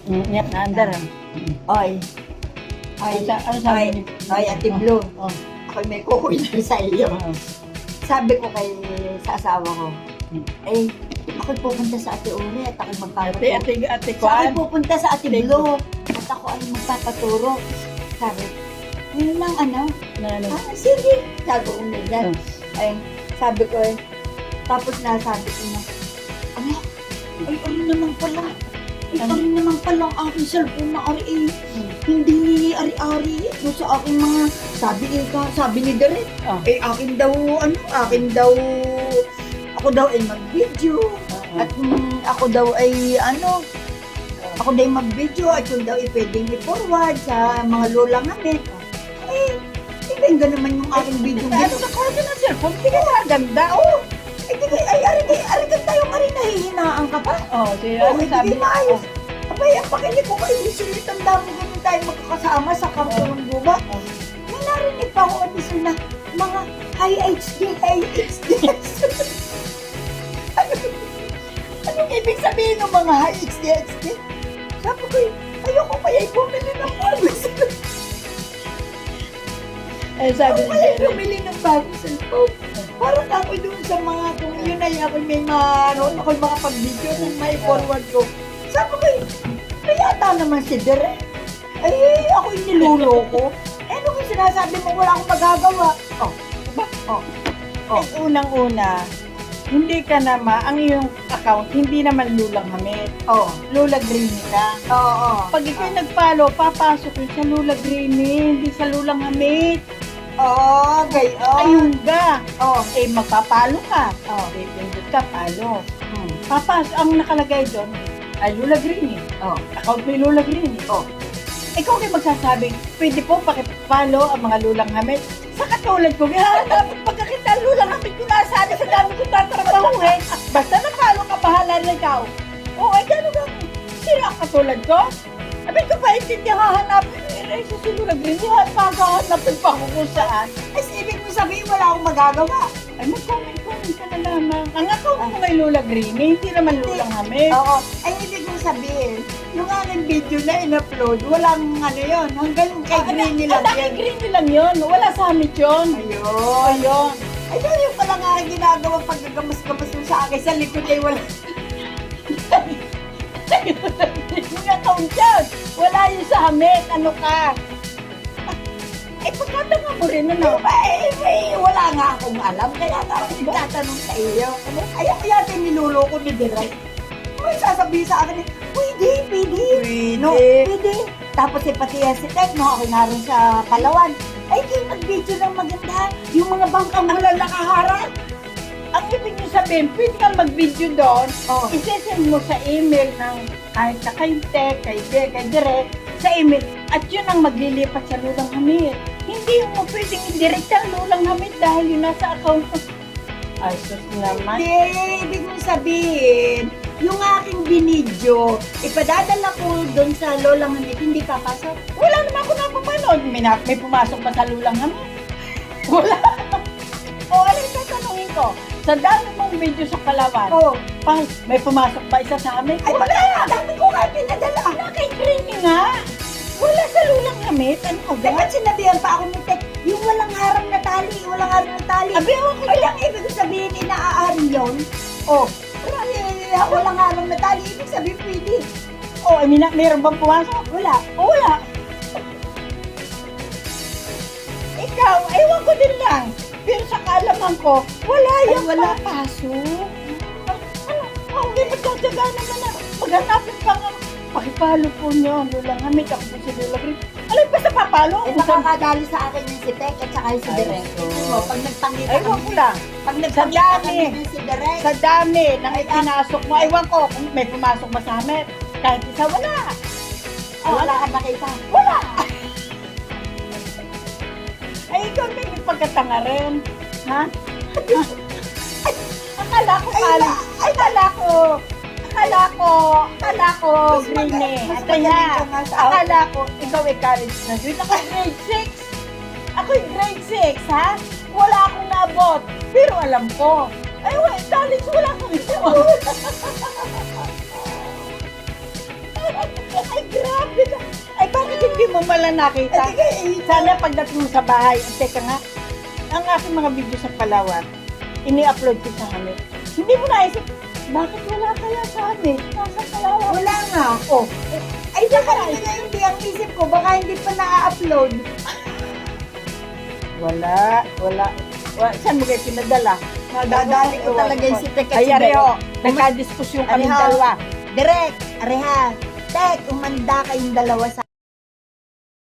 Yan, naandar. Oy. Ano sabi ni? Oy, Ate Blue. Oh. Ako may kukunin sa iyo. Sabi ko sa asawa ko, eh, ako'y pupunta sa Ate Uri at ako'y magpapaturo. Ate So, ako'y Kwan. pupunta sa Ate Blue at ako ay magpapaturo. Sabi, yun lang ano? Sige. Sabi ko na dyan. Ay, sabi ko eh. Tapos sabi ko na, ay, naman pala. Ay, naman pala ang aking cellphone na ari hindi ni ari-ari doon sa aking mga, sabi ni Derek, eh, akin daw, ako daw ay mag-video. At ako daw ay ako daw mag-video at yun daw ay pwedeng i-forward sa mga lola namin. Eh, ibenga naman yung aking video. Ano na kaya ng cellphone? Hindi ka maganda. Oo. Ay, ganda yung nahihinaan ka pa. Oh, siya. Oo, hindi maayos. Abay, ang pakinig ko kayo, silit ang dami ganun tayo magkakasama sa kampo ng guba. May narinig pa ako episode na mga high HD. Anong ibig sabihin ng mga high HD? Sabi ko, ayoko pa yung bumili ng bagong cellphone. Eh, sabi ni Jerry. Bumili ng bagong cellphone. Parang ako doon sa mga, kung yun ay ako may ako'y makapag-video nang may forward ko. Sabi ko, kayata naman si Derek. Ay, ako'y niluloko. Eh, ano kung sinasabi mo, wala akong magagawa. Diba? Eh, unang-una, hindi ka ang iyong account, hindi naman Lulang Hamid. Lula Greeny ka. Pag ikaw'y nag-follow, papasok yun sa Lula Greeny, hindi sa Lulang Hamid. Ayun ka. Eh, magpapalo ka. Pindot ka, palo. Papasok, ang nakalagay doon, ay Lula Greeny. Account mo yung Lula Greeny. Ikaw kayo magsasabing, pwede po pakipalo ang mga Lulang Hamid. Sa katulad ko, pagkakita Lulang Hamid ko nasabi sa dami ko tatrabahuhin. Basta napalo ka, bahala na ikaw. Ay gano'n ka. Sino ang katulad ko? Abay ko pa, hindi hahanapin. Ay, sa Lula Greeny, hahanapin pa ako kung saan. Ay, ibig mo sabihin, wala akong magagawa. Ay, mag-comment ka na lamang. Ang account mo may Lula Greeny, hindi naman Lulang Hamid. Ay, ibig mo sabihin, yung aking video na in-upload, walang yun, hanggang kay Greeny lang Kay yan. Greeny lang yun, wala sa amin yun. Ayun. Ayun, yung pala nga aking ginagawa pagkagamas-gamas mo sa akin, sa likod ay wala. Yung account yan, wala yun sa amin, ano ka? Eh, pagkatanga mo rin, ano? Wala nga akong alam, kaya nga ako nagtatanong sa iyo. Ayaw ko yata yung niluloko ni Direk. May sasabihin sa akin, pwede. No, pwede. Tapos pati si Tek, no, ako nga rin sa Palawan. Ay, di mag-video ng maganda. Yung mga bangkang wala nakaharap. Ang ibig niyo sabihin, pwede kang mag-video doon, isesend mo sa email ng kahit na kay Tek, kay Direk, sa email, at yun ang maglilipat sa Lulang Hamid. Hindi mo pwedeng i-direct ang Lulang Hamid dahil yun nasa account mo. Ay, sus naman. Hindi, ibig mo sabihin, yung aking binidyo, ipadadala ko doon sa Lolang Hamid, hindi papasok. Wala naman ako napapanood. May pumasok ba sa Lulang Hamid? Wala. Ano yung tatanungin ko? Sa dami mong video sa Palawan, may pumasok ba isa sa amin? Ay, wala! Dami ko nga pinadala. Wala kay Greeny nga. Wala sa Lulang Hamid. Ano ka ba? Dapat sinabihan pa ako ni Tek, yung walang harang na tali. Abi, ako Walang ibig sabihin, inaaari yun. Walang harang na tali, ibig sabihin pwede. Meron bang pumasok? Wala. Wala. Ikaw, ewan ko din lang. Pero sa kaalaman ko, wala yung papasok. Hindi magtataga naman na. Paghanapin pa nga. Pakipalo po niyo, Lulang Hamid, ako po si Lula Greeny. Alay ba sa papalo? Nakakadali sa akin yung si Tek at saka yung si Direk. Pag nagpangita Ewan ko lang. Pag nagpangita kami ng si Direk. Sa dami nang ipinasok mo, ewan ko kung may pumasok ba sa amin. Kahit isa, wala. Wala ka nakita. Wala. Ay, ikaw may pagkatanga rin. Ha? Akala ko, Greeny. Akala ko, ikaw ay college graduate. Ako grade 6. Ako'y grade 6, ha? Wala akong naabot. Pero alam ko. Ay, college, wala akong ito. Ay, grabe ka. Ay, bakit hindi mo mala nakita? Sana pagdating mo sa bahay, teka nga, ang aking mga video sa Palawan, ini-upload ko sa amin. Hindi mo naisip, bakit wala kaya sa amin? Nasa Palawan. Wala nga. Oh, Ay, baka hindi ang isip ko. Baka hindi pa na-upload. wala. Saan mo kayo pinadala? Nadadali ko talaga yung si Tek. Ay, Areho, nagka-diskusyon kami Areho. dalawa. Direk, areha. Tek, umanda kayong dalawa sa